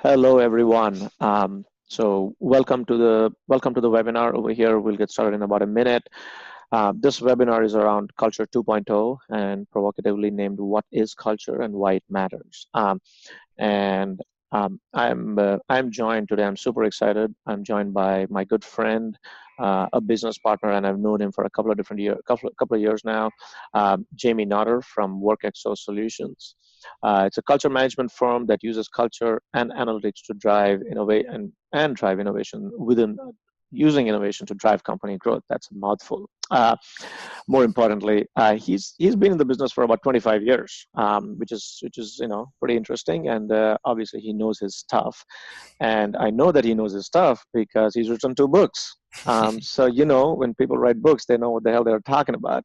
Hello, everyone. So welcome to the webinar over here. We'll get started in about a minute. This webinar is around Culture 2.0 and provocatively named "What is Culture and Why It Matters." And I'm joined today. I'm super excited. I'm joined by my good friend, a business partner, and I've known him for a couple of years now. Jamie Notter from WorkExo Solutions. It's a culture management firm that uses culture and analytics to drive innovate and drive innovation within using innovation to drive company growth. That's a mouthful. More importantly, he's been in the business for about 25 years, which is pretty interesting, and obviously he knows his stuff. And I know that he knows his stuff because he's written 2 books. So when people write books, they know what the hell they're talking about.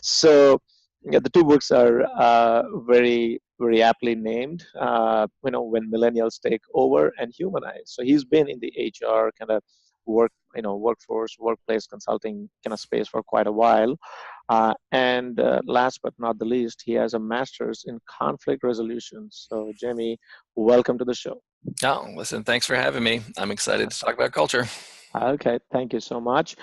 So yeah, the 2 books are very very aptly named. When millennials take over and humanize. So he's been in the HR kind of workforce, workplace consulting kind of space for quite a while. And last but not the least, he has a master's in conflict resolution. So Jamie, welcome to the show. Oh, listen, thanks for having me. I'm excited to talk about culture. Okay, thank you so much.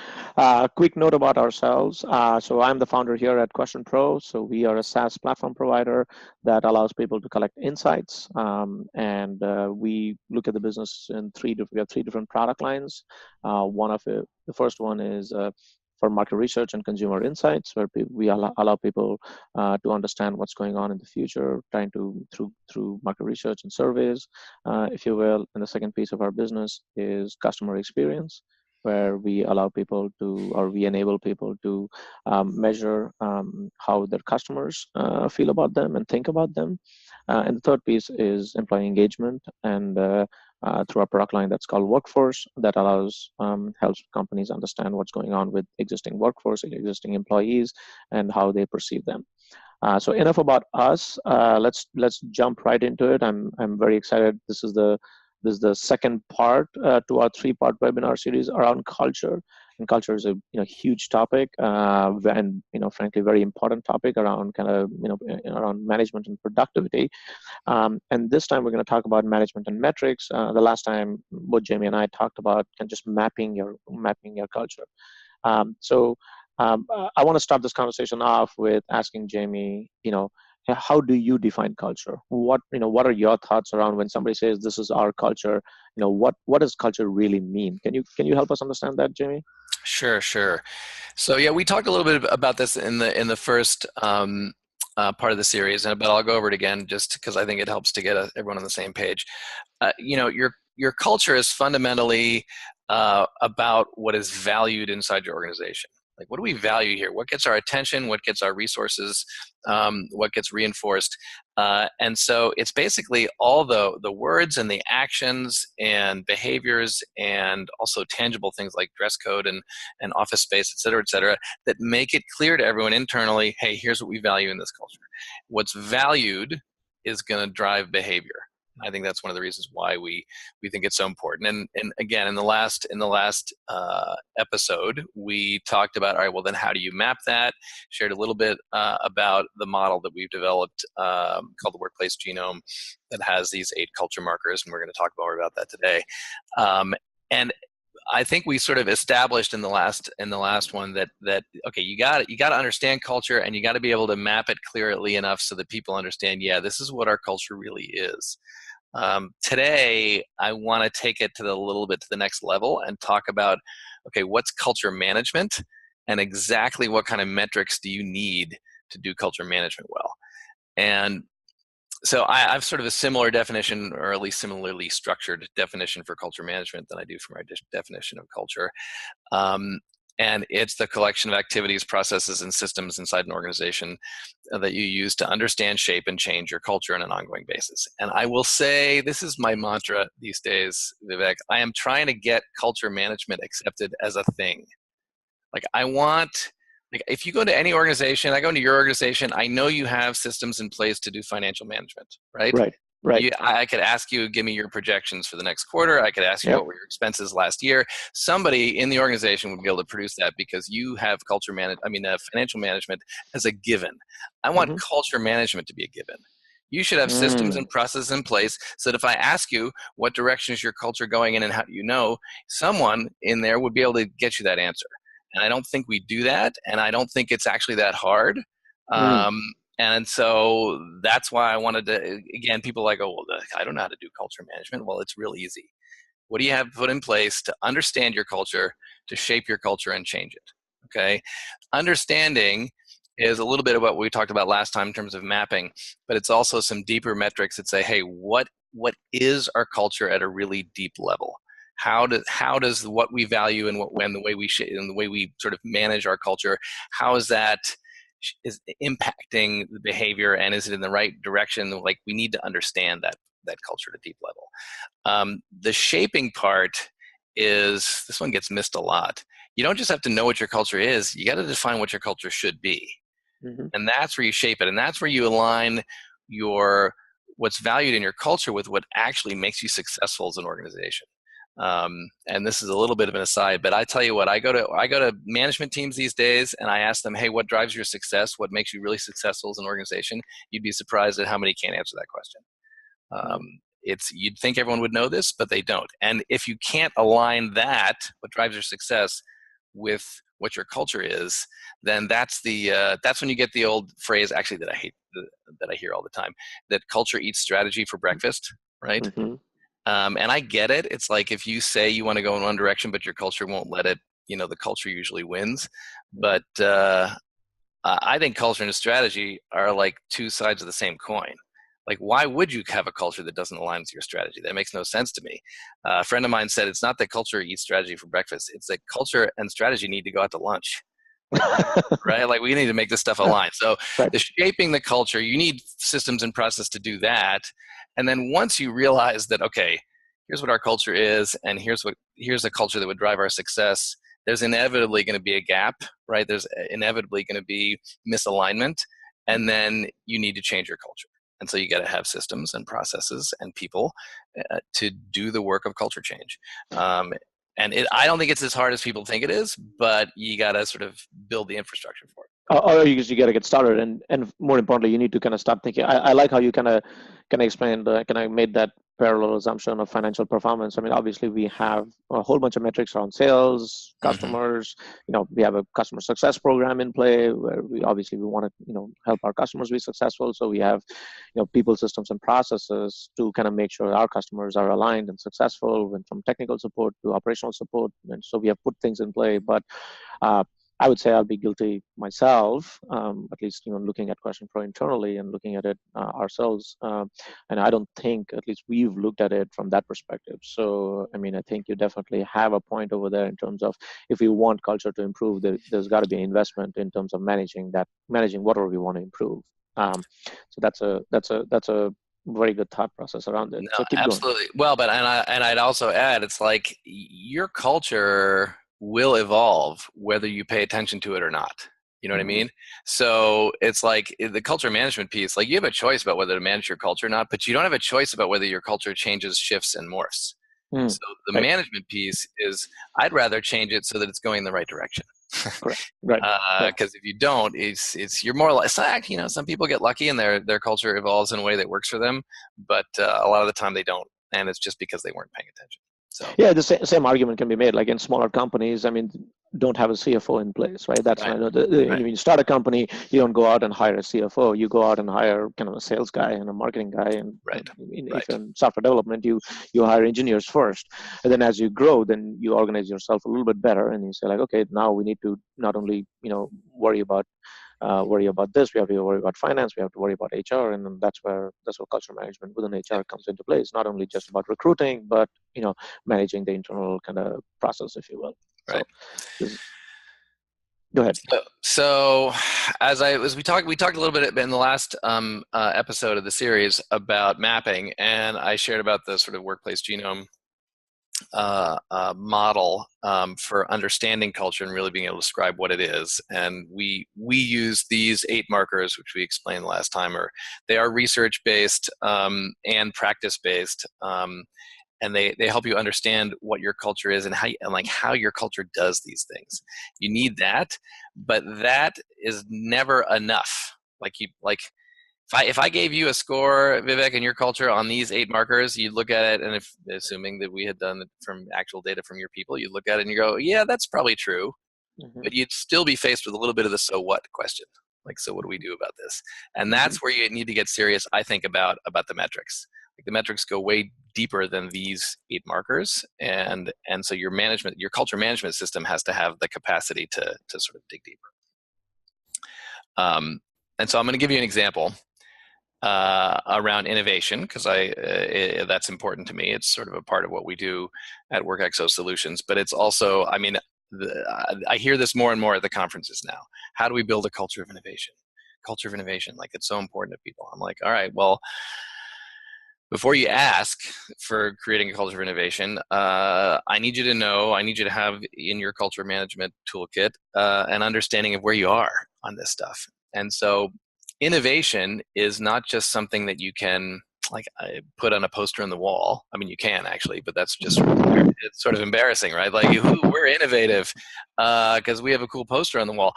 Quick note about ourselves. So I'm the founder here at QuestionPro. So we are a SaaS platform provider that allows people to collect insights. And we look at the business in we have 3 different product lines. The first one is for market research and consumer insights, where we allow people to understand what's going on in the future, trying to through market research and surveys, if you will. And the second piece of our business is customer experience, where we enable people to measure how their customers feel about them and think about them. And the third piece is employee engagement, and through our product line that's called Workforce, that helps companies understand what's going on with existing workforce, existing employees, and how they perceive them. So enough about us. Let's jump right into it. I'm very excited. This is the second part to our 3-part webinar series around culture. And culture is a huge topic, and frankly very important topic around around management and productivity. And this time we're going to talk about management and metrics. The last time both Jamie and I talked about just mapping your culture. I want to start this conversation off with asking Jamie, how do you define culture? What are your thoughts around when somebody says this is our culture? What does culture really mean? Can you help us understand that, Jamie? Sure. So yeah, we talked a little bit about this in the first part of the series, but I'll go over it again just because I think it helps to get everyone on the same page. Your culture is fundamentally about what is valued inside your organization. Like, what do we value here? What gets our attention? What gets our resources? What gets reinforced? And so it's basically all the words and the actions and behaviors and also tangible things like dress code and office space, et cetera, that make it clear to everyone internally, hey, here's what we value in this culture. What's valued is going to drive behavior. I think that's one of the reasons why we think it's so important. And again, in the last episode, we talked about, all right, well then how do you map that? Shared a little bit about the model that we've developed called the Workplace Genome that has these 8 culture markers, and we're going to talk more about that today. And I think we sort of established in the last one that okay, you got to understand culture, and you got to be able to map it clearly enough so that people understand, yeah, this is what our culture really is. Today, I want to take it a little bit to the next level and talk about, okay, what's culture management, and exactly what kind of metrics do you need to do culture management well. And so I've sort of a similar definition, or at least similarly structured definition for culture management than I do for my definition of culture. And it's the collection of activities, processes, and systems inside an organization that you use to understand, shape, and change your culture on an ongoing basis. And I will say, this is my mantra these days, Vivek. I am trying to get culture management accepted as a thing. Like, if you go to any organization, I go into your organization, I know you have systems in place to do financial management, right? Right. I could ask you, give me your projections for the next quarter. I could ask you what were your expenses last year. Somebody in the organization would be able to produce that because you have financial management as a given. I want culture management to be a given. You should have systems Mm. and processes in place so that if I ask you what direction is your culture going in and how do you know, someone in there would be able to get you that answer. And I don't think we do that, and I don't think it's actually that hard. Mm. Um, and so that's why I wanted to, again, people like, oh, well, I don't know how to do culture management. Well, it's real easy. What do you have put in place to understand your culture, to shape your culture and change it? Okay. Understanding is a little bit of what we talked about last time in terms of mapping, but it's also some deeper metrics that say, hey, what is our culture at a really deep level? How does what we value and when the way we and the way we sort of manage our culture, how is that is impacting the behavior, and is it in the right direction? Like, we need to understand that culture at a deep level. The shaping part is, this one gets missed a lot. You don't just have to know what your culture is, you got to define what your culture should be. Mm-hmm. And that's where you shape it. And that's where you align what's valued in your culture with what actually makes you successful as an organization. And this is a little bit of an aside, but I tell you what, I go to management teams these days and I ask them, hey, what drives your success? What makes you really successful as an organization? You'd be surprised at how many can't answer that question. You'd think everyone would know this, but they don't. And if you can't align what drives your success, with what your culture is, then that's when you get the old phrase, actually, that I hate, that I hear all the time, that culture eats strategy for breakfast, right? Mm-hmm. And I get it. It's like if you say you want to go in one direction, but your culture won't let it, the culture usually wins. But I think culture and strategy are like two sides of the same coin. Like, why would you have a culture that doesn't align with your strategy? That makes no sense to me. A friend of mine said it's not that culture eats strategy for breakfast. It's that culture and strategy need to go out to lunch. Right? Like, we need to make this stuff align. So Right. the shaping the culture, you need systems and process to do that. And then once you realize that, okay, here's what our culture is, and here's a culture that would drive our success, there's inevitably going to be a gap, right? There's inevitably going to be misalignment, and then you need to change your culture. And so you got to have systems and processes and people to do the work of culture change. I don't think it's as hard as people think it is, but you got to sort of build the infrastructure for it. Or you got to get started, and more importantly, you need to kind of start thinking. I like how you kind of explained, kind of made that parallel assumption of financial performance. I mean, obviously, we have a whole bunch of metrics around sales, customers. We have a customer success program in play where we want to help our customers be successful. So we have people, systems, and processes to kind of make sure our customers are aligned and successful, and from technical support to operational support. And so we have put things in play, but I would say I'll be guilty myself, at least looking at QuestionPro internally and looking at it ourselves. And I don't think, at least we've looked at it from that perspective. So I mean, I think you definitely have a point over there in terms of, if we want culture to improve, there's got to be an investment in terms of managing whatever we want to improve. So that's a very good thought process around it. No, So keep going. absolutely. Well, but I'd also add, it's like your culture will evolve whether you pay attention to it or not. You know what I mean? So it's like the culture management piece, like, you have a choice about whether to manage your culture or not, but you don't have a choice about whether your culture changes, shifts, and morphs. So the Right. management piece is, I'd rather change it so that it's going in the right direction. Correct. Right. Right. Because if you don't, you're more like, some people get lucky and their culture evolves in a way that works for them, but a lot of the time they don't, and it's just because they weren't paying attention. So yeah, the same argument can be made. Like in smaller companies, I mean, don't have a CFO in place, right? That's right, when right, you start a company, you don't go out and hire a CFO. You go out and hire kind of a sales guy and a marketing guy, and right, if you're in software development, you hire engineers first, and then as you grow, then you organize yourself a little bit better, and you say like, okay, now we need to not only worry about this. We have to worry about finance. We have to worry about HR, and then that's where culture management within HR comes into play. It's not only just about recruiting, but managing the internal kind of process, if you will. right. So go ahead. So as we talked a little bit in the last episode of the series about mapping, and I shared about the sort of workplace genome model for understanding culture and really being able to describe what it is. And we use these 8 markers, which we explained last time, they are research based and practice based, and they help you understand what your culture is and how your culture does these things. You need that, but that is never enough. if I gave you a score, Vivek, in your culture on these 8 markers, you'd look at it, and if assuming that we had done it from actual data from your people, you'd look at it and you go, yeah, that's probably true. But you'd still be faced with a little bit of the so what question. Like, so what do we do about this? And that's where you need to get serious, I think, about the metrics. Like, the metrics go way deeper than these 8 markers, and so your culture management system has to have the capacity to sort of dig deeper. And so I'm going to give you an example around innovation, because that's important to me. It's sort of a part of what we do at WorkExo Solutions, but it's also, I mean, I hear this more and more at the conferences now. How do we build a culture of innovation? Culture of innovation, like, it's so important to people. I'm like, all right, well, before you ask for creating a culture of innovation, I need you to have in your culture management toolkit an understanding of where you are on this stuff. And so innovation is not just something that you can put on a poster on the wall. I mean, you can actually, but that's just it's sort of embarrassing, right? Like, we're innovative because we have a cool poster on the wall.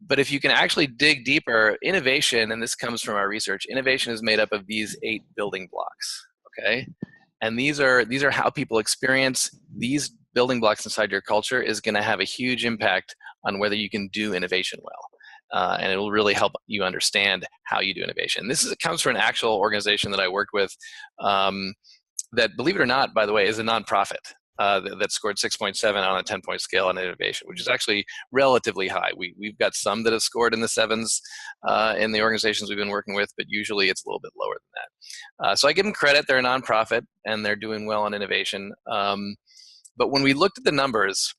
But if you can actually dig deeper, innovation, and this comes from our research, innovation is made up of these 8 building blocks, okay? And these are how people experience these building blocks inside your culture is going to have a huge impact on whether you can do innovation well. And it will really help you understand how you do innovation. It comes from an actual organization that I worked with that, believe it or not, by the way, is a nonprofit. That scored 6.7 on a 10-point scale on innovation, which is actually relatively high. We've got some that have scored in the 7s in the organizations we've been working with, but usually it's a little bit lower than that. So I give them credit. They're a nonprofit, and they're doing well on innovation. But when we looked at the numbers,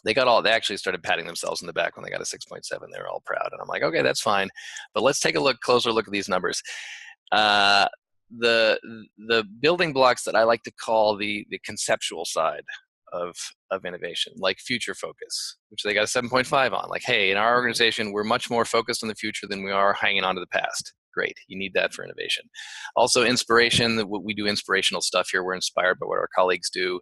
they actually started patting themselves in the back when they got a 6.7. They were all proud. And I'm like, okay, that's fine. But let's take a closer look at these numbers. The building blocks that I like to call the conceptual side of innovation, like future focus, which they got a 7.5 on. Like, hey, in our organization, we're much more focused on the future than we are hanging on to the past. Great, you need that for innovation. Also, inspiration. We do inspirational stuff here. We're inspired by what our colleagues do.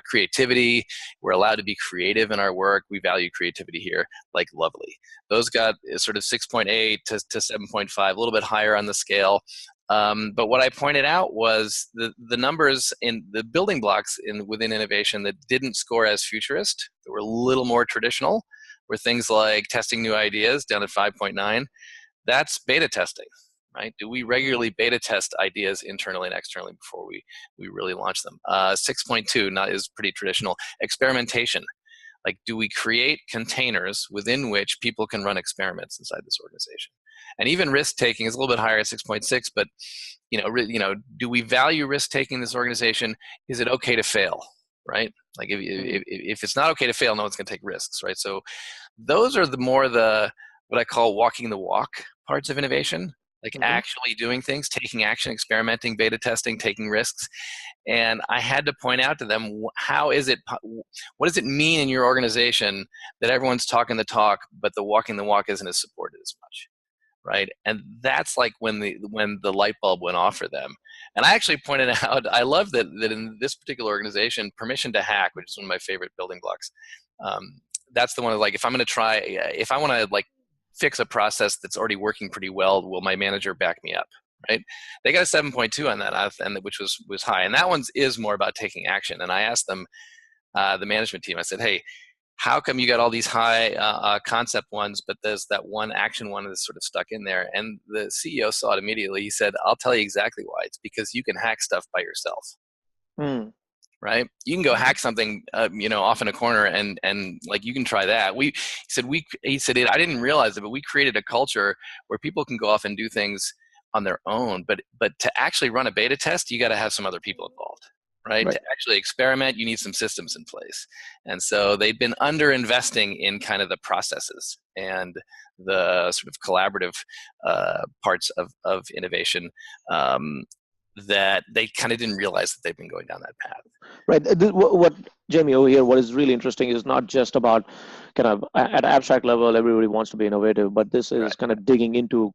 Creativity. We're allowed to be creative in our work. We value creativity here. Like, lovely. Those got sort of 6.8 to 7.5, a little bit higher on the scale. But what I pointed out was the numbers in the building blocks within innovation that didn't score as futurist, that were a little more traditional, were things like testing new ideas, down at 5.9. That's beta testing, right? Do we regularly beta test ideas internally and externally before we really launch them? 6.2 is pretty traditional. Experimentation. Like, do we create containers within which people can run experiments inside this organization? And even risk taking is a little bit higher at 6.6. But do we value risk taking in this organization? Is it okay to fail? Right? Like, if it's not okay to fail, no one's going to take risks, right? So those are what I call walking the walk parts of innovation. Like, actually doing things, taking action, experimenting, beta testing, taking risks. And I had to point out to them, what does it mean in your organization that everyone's talking the talk, but the walking the walk isn't as supported as much, right? And that's like when the light bulb went off for them. And I actually pointed out, I love that in this particular organization, permission to hack, which is one of my favorite building blocks, that's the one of, like, if I want to fix a process that's already working pretty well, will my manager back me up, right? They got a 7.2 on that, which was high. And that one is more about taking action. And I asked them, the management team, I said, hey, how come you got all these high concept ones, but there's that one action one that's sort of stuck in there? And the CEO saw it immediately. He said, I'll tell you exactly why. It's because you can hack stuff by yourself. Right? You can go hack something, off in a corner, and like, you can try that. He said, I didn't realize it, but we created a culture where people can go off and do things on their own. But to actually run a beta test, you got to have some other people involved, right? To actually experiment, you need some systems in place. And so they've been under-investing in kind of the processes and the sort of collaborative parts of innovation that they kind of didn't realize that they've been going down that path. Right. What Jamie, over here, what is really interesting is not just about kind of at abstract level, everybody wants to be innovative, but this is kind of digging into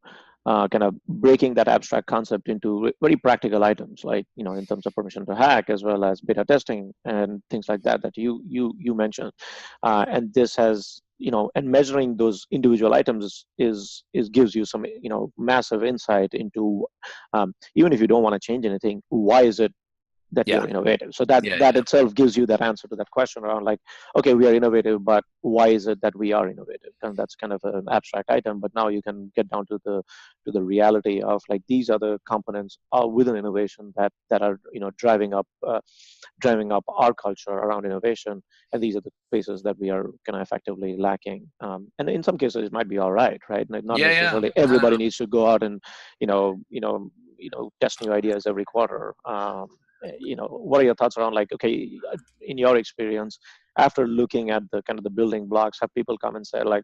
kind of breaking that abstract concept into very practical items, like, in terms of permission to hack, as well as beta testing and things like that you mentioned. And this has and measuring those individual items is gives you some, massive insight into, even if you don't want to change anything, why is it that Yeah. you're innovative? So that Yeah. that Yeah. itself gives you that answer to that question around, like, okay, we are innovative, but why is it that we are innovative? And that's kind of an abstract item, but now you can get down to the reality of, like, these are the components within innovation that are, driving up our culture around innovation, and these are the places that we are kind of effectively lacking. And in some cases, it might be all right, right? Not Yeah. Yeah. necessarily I don't everybody know. needs to go out and, test new ideas every quarter. What are your thoughts around, like, okay, in your experience, after looking at the kind of the building blocks, have people come and say, like,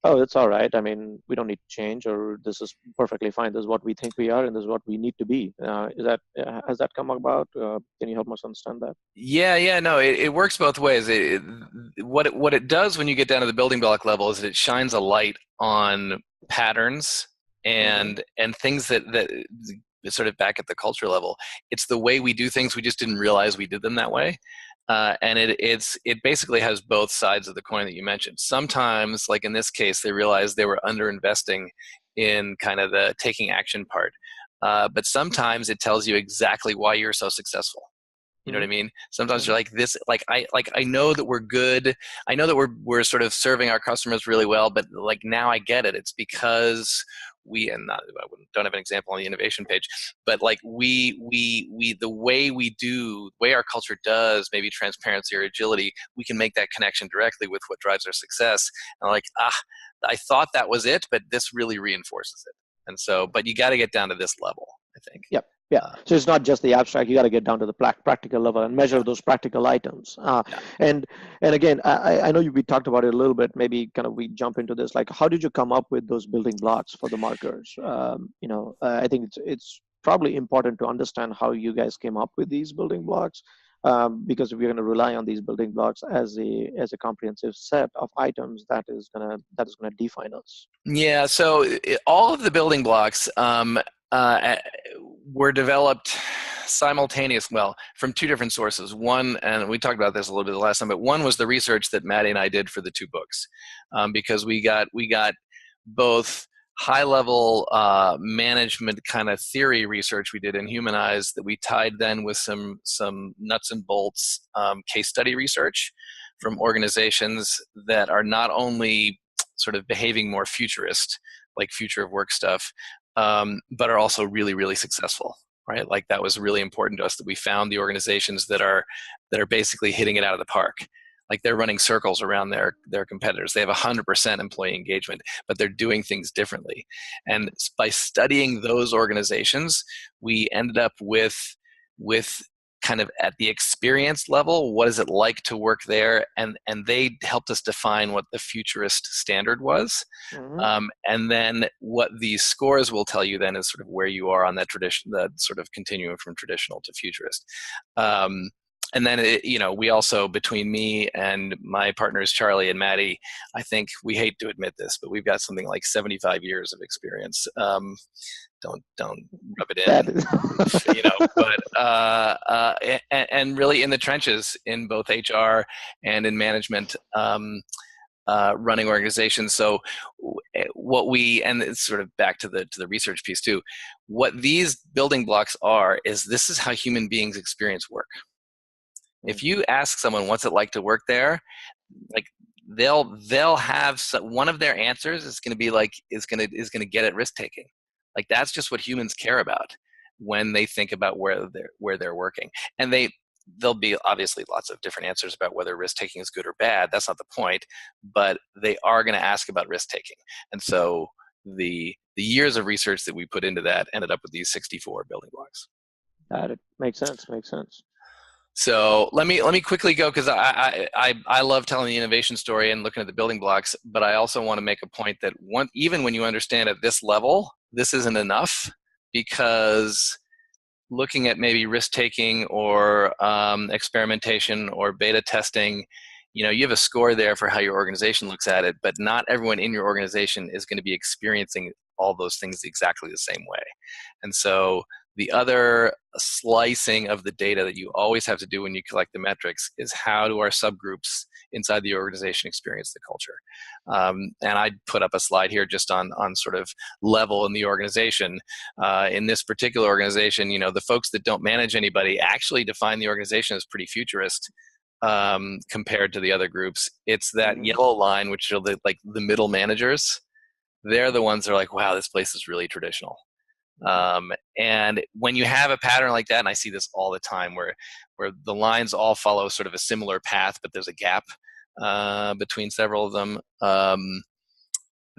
oh, it's all right, I mean, we don't need to change, or this is perfectly fine, this is what we think we are, and this is what we need to be? Has that come about? Can you help us understand that? Yeah, yeah, no, it works both ways. What it does when you get down to the building block level is that it shines a light on patterns Mm-hmm. and things that sort of back at the culture level. It's the way we do things. We just didn't realize we did them that way. And it basically has both sides of the coin that you mentioned. Sometimes, like in this case, they realized they were underinvesting in kind of the taking action part. But sometimes it tells you exactly why you're so successful. You know what I Mm-hmm. mean? Sometimes you're like this, I know that we're good. I know that we're sort of serving our customers really well, but like now I get it. It's because don't have an example on the innovation page, but like the way our culture does, maybe transparency or agility, we can make that connection directly with what drives our success. And like, I thought that was it, but this really reinforces it. And so, but you got to get down to this level, I think. Yep. Yeah. Uh, So it's not just the abstract. You got to get down to the practical level and yeah, measure those practical items. yeah. And and again, I know we talked about it a little bit. Maybe kind of we jump into this. Like, how did you come up with those building blocks for the markers? I think it's probably important to understand how you guys came up with these building blocks, because if we're going to rely on these building blocks as a comprehensive set of items, that is gonna define us. Yeah, so all of the building blocks uh, were developed well from two different sources. One, and we talked about this a little bit the last time, but one was the research that Maddie and I did for the two books, because we got both high level management kind of theory research we did in Humanize that we tied then with some nuts and bolts case study research from organizations that are not only sort of behaving more futurist, like future of work stuff, but are also really, really successful, right? Like that was really important to us that we found the organizations that are basically hitting it out of the park. Like they're running circles around their competitors. They have 100% employee engagement, but they're doing things differently. And by studying those organizations, we ended up with kind of at the experience level, what is it like to work there? And they helped us define what the futurist standard was. Mm-hmm. And then what these scores will tell you then is sort of where you are on that tradition, that sort of continuum from traditional to futurist. And then, we also, between me and my partners, Charlie and Maddie, I think we hate to admit this, but we've got something like 75 years of experience. Don't rub it in, That is. but and really in the trenches in both HR and in management, running organizations. So and it's sort of back to the research piece too. What these building blocks is this is how human beings experience work. If you ask someone what's it like to work there, like they'll have one of their answers is going to be like is going to get at risk taking. Like that's just what humans care about when they think about where they're working. And there'll be obviously lots of different answers about whether risk taking is good or bad. That's not the point, but they are going to ask about risk taking. And so the years of research that we put into that ended up with these 64 building blocks. Got it. Makes sense. Makes sense. So let me quickly go because I love telling the innovation story and looking at the building blocks, but I also want to make a point that even when you understand at this level, this isn't enough, because looking at maybe risk taking or experimentation or beta testing, you have a score there for how your organization looks at it, but not everyone in your organization is going to be experiencing all those things exactly the same way. And so The other slicing of the data that you always have to do when you collect the metrics is how do our subgroups inside the organization experience the culture. And I put up a slide here just on sort of level in the organization. In this particular organization, the folks that don't manage anybody actually define the organization as pretty futurist compared to the other groups. It's that yellow line, which are the middle managers. They're the ones that are like, wow, this place is really traditional. And when you have a pattern like that, and I see this all the time, where the lines all follow sort of a similar path, but there's a gap between several of them,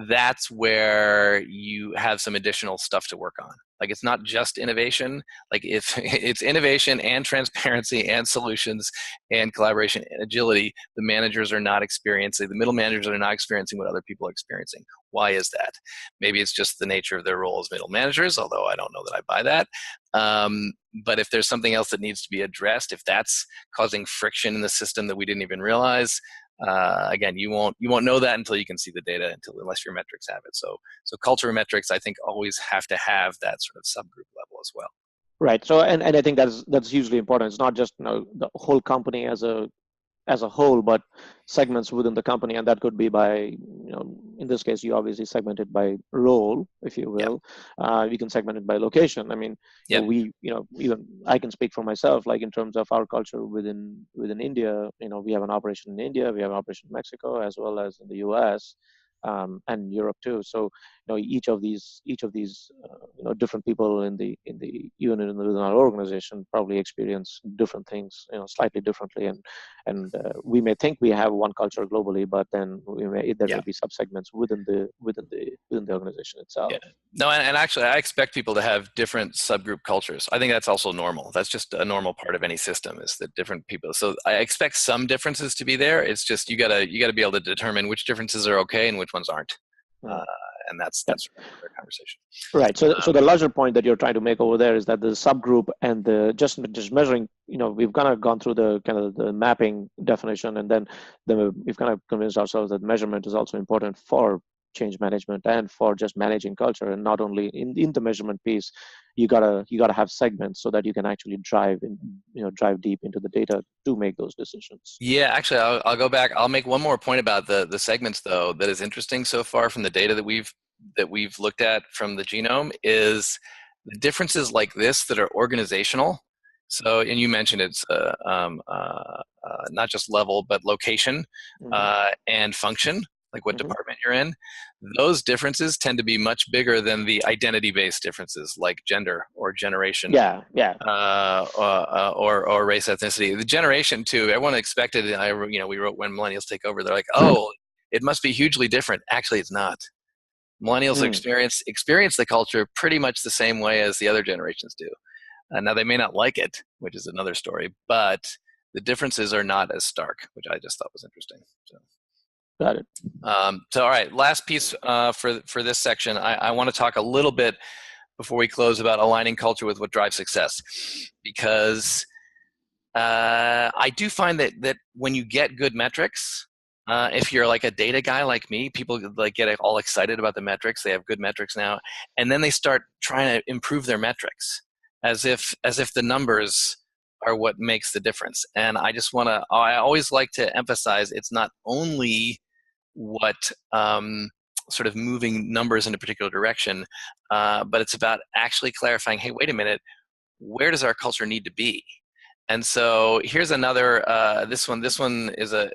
that's where you have some additional stuff to work on. Like, it's not just innovation. Like, if it's innovation and transparency and solutions and collaboration and agility, the managers are not experiencing, the middle managers are not experiencing what other people are experiencing. Why is that? Maybe it's just the nature of their role as middle managers, although I don't know that I buy that. But if there's something else that needs to be addressed, if that's causing friction in the system that we didn't even realize, again, you won't know that until you can see the data, unless your metrics have it. So culture metrics, I think, always have to have that sort of subgroup level as well. Right. So and I think that's hugely important. It's not just the whole company as a whole, but segments within the company, and that could be by, in this case, you obviously segment it by role, if you will. Yep. You can segment it by location. I mean, yep. Even I can speak for myself, like in terms of our culture within India. We have an operation in India, we have an operation in Mexico, as well as in the U.S. And Europe too. So each of these different people in the unit within our organization probably experience different things slightly differently, and we may think we have one culture globally, but then there may be subsegments within the organization itself. Yeah. No, and actually, I expect people to have different subgroup cultures. I think that's also normal. That's just a normal part of any system, is that different people. So I expect some differences to be there. It's just you gotta be able to determine which differences are okay and which ones aren't. And that's another conversation. Right. So the larger point that you're trying to make over there is that the subgroup and the just measuring, we've kind of gone through the kind of the mapping definition, and then we've kind of convinced ourselves that measurement is also important for change management and for just managing culture. And not only in the measurement piece, you gotta have segments so that you can actually drive deep into the data to make those decisions. Yeah, actually, I'll go back. I'll make one more point about the segments, though, that is interesting so far from the data that we've looked at from the genome, is the differences like this that are organizational. So, and you mentioned it's not just level, but location and function, like what department you're in. Those differences tend to be much bigger than the identity-based differences, like gender or generation, or race, ethnicity. The generation too. Everyone expected. We wrote When Millennials Take Over. They're like, oh, it must be hugely different. Actually, it's not. Millennials experience the culture pretty much the same way as the other generations do. Now, they may not like it, which is another story, but the differences are not as stark, which I just thought was interesting. So. Got it. So, all right, last piece for this section. I want to talk a little bit before we close about aligning culture with what drives success, because I do find that when you get good metrics, if you're like a data guy like me, people like get all excited about the metrics. They have good metrics now, and then they start trying to improve their metrics as if the numbers are what makes the difference. And I always like to emphasize, it's not only what sort of moving numbers in a particular direction, but it's about actually clarifying, hey, wait a minute, where does our culture need to be? And so here's another. This one is a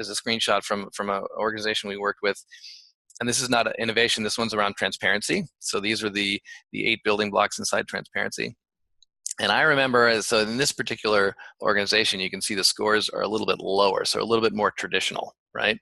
screenshot from an organization we worked with, and this is not an innovation. This one's around transparency. So these are the 8 building blocks inside transparency. And I remember, so in this particular organization, you can see the scores are a little bit lower, so a little bit more traditional, right?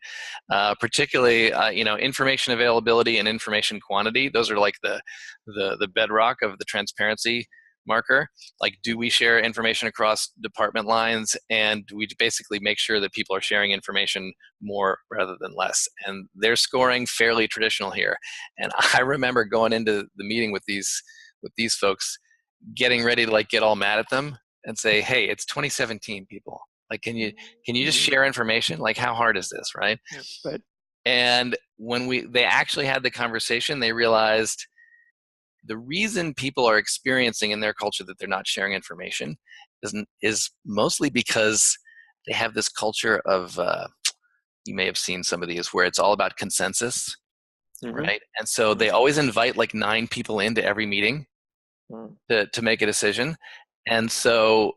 Particularly, information availability and information quantity. Those are like the bedrock of the transparency marker. Like, do we share information across department lines, and do we basically make sure that people are sharing information more rather than less? And they're scoring fairly traditional here. And I remember going into the meeting with these folks, getting ready to get all mad at them and say, hey, it's 2017, people. Like, can you just share information? Like, how hard is this, right? Yeah, right. And when they actually had the conversation, they realized the reason people are experiencing in their culture that they're not sharing information is mostly because they have this culture of, you may have seen some of these, where it's all about consensus, right? And so they always invite like 9 people into every meeting to make a decision. And so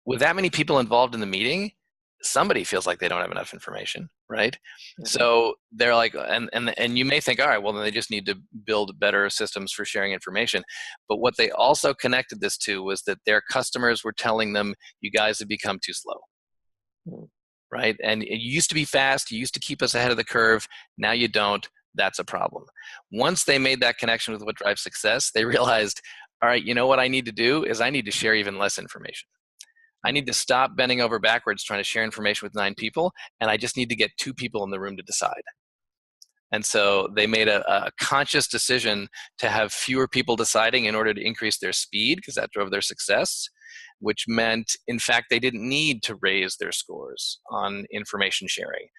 with that many people involved in the meeting, somebody feels like they don't have enough information, right? So they're like, and you may think, all right, well, then they just need to build better systems for sharing information. But what they also connected this to was that their customers were telling them, you guys have become too slow, right? And you used to be fast, you used to keep us ahead of the curve, now you don't. That's a problem. Once they made that connection with what drives success, they realized, all right, you know what I need to do is I need to share even less information. I need to stop bending over backwards trying to share information with 9 people, and I just need to get 2 people in the room to decide. And so they made a conscious decision to have fewer people deciding in order to increase their speed, because that drove their success, which meant, in fact, they didn't need to raise their scores on information sharing.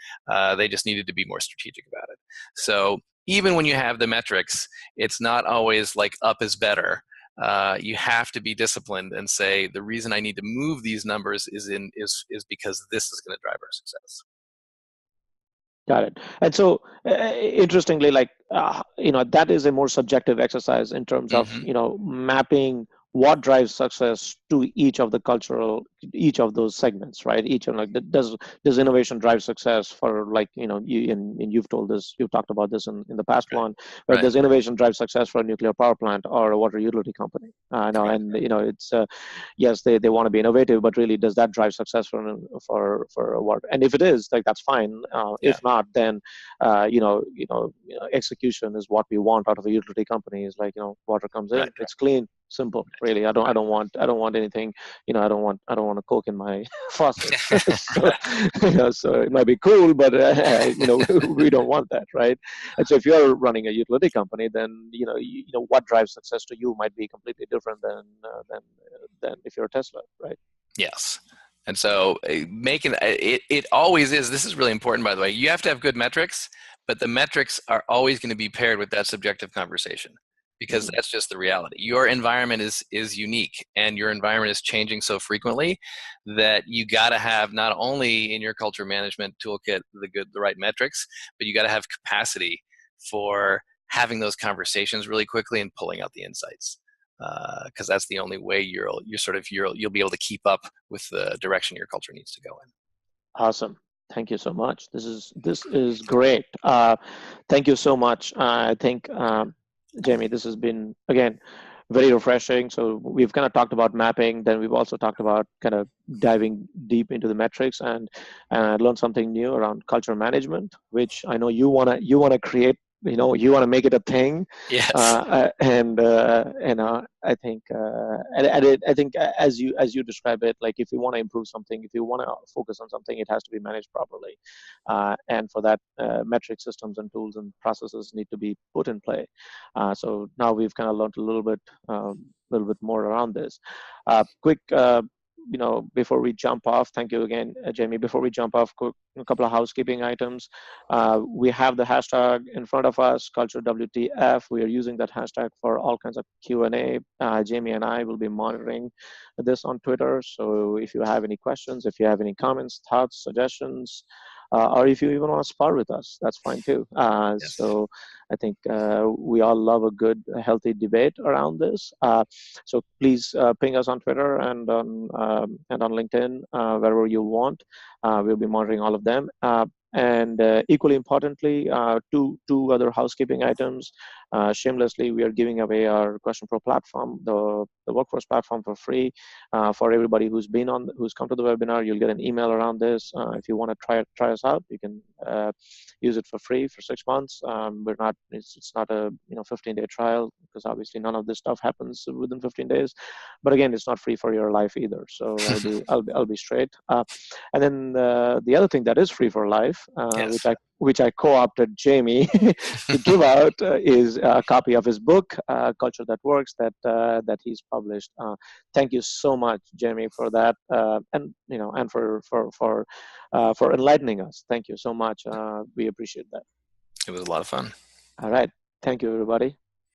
They just needed to be more strategic about it. So even when you have the metrics, it's not always like up is better. You have to be disciplined and say, the reason I need to move these numbers is because this is going to drive our success. Got it. And so, interestingly, like, that is a more subjective exercise in terms of, mapping what drives success to each of those segments, right? Each of, like, does innovation drive success for, like, you've talked about this in the past one, but does innovation drive success for a nuclear power plant or a water utility company? And it's yes, they want to be innovative, but really, does that drive success for a water? And if it is, like, that's fine. If not, then execution is what we want out of a utility company. Is like, water comes in, it's clean, simple. Really, I don't want anything. I don't want a Coke in my faucet. So it might be cool, but we don't want that, right? And so if you're running a utility company, then what drives success to you might be completely different than if you're a Tesla, right? Yes. And so making it always is. This is really important, by the way. You have to have good metrics, but the metrics are always going to be paired with that subjective conversation, because that's just the reality. Your environment is unique, and your environment is changing so frequently that you got to have, not only in your culture management toolkit, the right metrics, but you got to have capacity for having those conversations really quickly and pulling out the insights. Because that's the only way you'll be able to keep up with the direction your culture needs to go in. Awesome. Thank you so much. This is great. Thank you so much. I think, Jamie, this has been, again, very refreshing. So we've kind of talked about mapping, then we've also talked about kind of diving deep into the metrics, and I learned something new around culture management, which I know you wanna create. You want to make it a thing. Yes. I think, I think as you describe it, like, if you want to improve something, if you want to focus on something, it has to be managed properly, and for that, metric systems and tools and processes need to be put in play. So now we've kind of learned a little bit more around this. Quick. Before we jump off, thank you again, Jamie. Before we jump off, a couple of housekeeping items. We have the hashtag in front of us, Culture WTF. We are using that hashtag for all kinds of Q&A. Jamie and I will be monitoring this on Twitter. So if you have any questions, if you have any comments, thoughts, suggestions, or if you even want to spar with us, that's fine too. Yes. So I think we all love a good, healthy debate around this. So please ping us on Twitter and on LinkedIn, wherever you want. We'll be monitoring all of them. And equally importantly, two other housekeeping items. Shamelessly, we are giving away our QuestionPro platform, the workforce platform, for free for everybody who's come to the webinar. You'll get an email around this. If you want to try us out, you can use it for free for 6 months. It's not a 15-day trial, because obviously none of this stuff happens within 15 days. But again, it's not free for your life either. So I'll be straight. And then the other thing that is free for life, which I co-opted Jamie to give out, is a copy of his book, Culture That Works, that he's published. Thank you so much, Jamie, for that, and for enlightening us. Thank you so much. We appreciate that. It was a lot of fun. All right. Thank you, everybody.